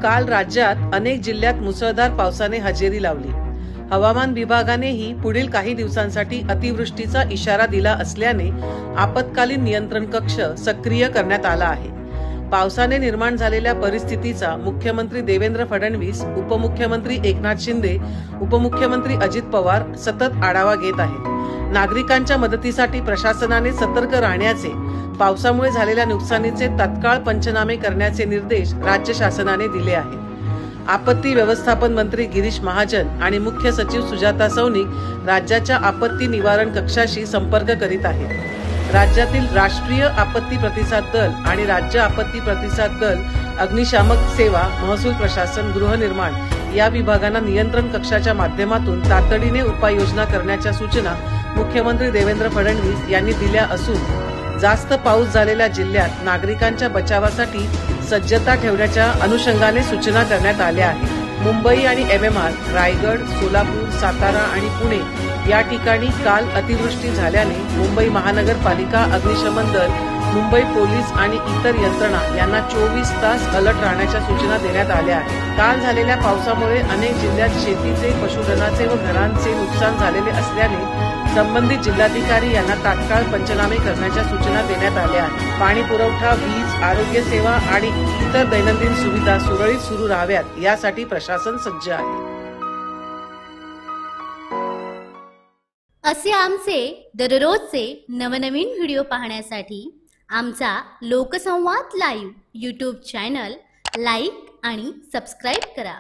काल राज्यात अनेक जिल्ह्यात मुसळधार पावसाने हजेरी लावली। हवामान विभागानेही पुढील काही दिवसांसाठी अतिवृष्टीचा इशारा दिला असल्याने आपत्कालीन नियंत्रण कक्ष सक्रिय करण्यात आला आहे। पावसाने निर्माण झालेल्या परिस्थितीचा मुख्यमंत्री देवेंद्र फडणवीस, उपमुख्यमंत्री एकनाथ शिंदे, उपमुख्यमंत्री अजित पवार सतत आढावा घेत आहेत। नागरिकांच्या मदतीसाठी प्रशासनाने सतर्क राहण्याचे, पावसामुळे झालेल्या नुकसानीचे तत्काळ पंचनामे करण्याचे निर्देश राज्य शासनाने दिले आहेत। आपत्ती व्यवस्थापन मंत्री गिरीश महाजन आणि मुख्य सचिव सुजाता सौनिक राज्याच्या आपत्ती निवारण कक्षाशी संपर्क करीत आहेत। राज्यातील राष्ट्रीय आपत्ती प्रतिसाद दल आणि राज्य आपत्ती प्रतिसाद दल, अग्निशामक सेवा, महसूल प्रशासन, गृहनिर्माण या विभागांना नियंत्रण कक्षाच्या माध्यमातून तातडीने उपाययोजना करण्याच्या सूचना मुख्यमंत्री देवेंद्र फडणवीस यांनी दिल्या असून जास्त पाऊस झालेल्या जिल्ह्यात नागरिकांच्या बचावासाठी सज्जता ठेवण्याच्या अनुषंगाने सूचना करण्यात आल्या आहेत। मुंबई आणि MMR, रायगड, सोलापूर, सातारा आणि पुणे या ठिकाणी काल अतिवृष्टी झाल्याने मुंबई महानगरपालिका, अग्निशमन दल, मुंबई पोलीस आणि इतर यंत्रणा यांना 24 तास अलर्ट राहण्याच्या सूचना देण्यात आल्या आहेत। काल झालेल्या पावसामुळे अनेक जिल्ह्यात शेतीचे, पशुधनाचे व घरांचे नुकसान झालेले असल्याने संबंधित जिल्हाधिकारी यांना तात्काळ पंचनामे करण्याच्या सूचना देण्यात आल्या आहेत। पाणी पुरवठा, वीज, आरोग्य सेवा आणि इतर दैनंदिन सुविधा सुरळीत सुरू राहाव्यात यासाठी प्रशासन सज्ज आहे। असे आमचे दररोजचे नवनवीन व्हिडिओ पाहण्यासाठी आमचा लोकसंवाद लाईव्ह YouTube चॅनल लाईक आणि सबस्क्राईब करा।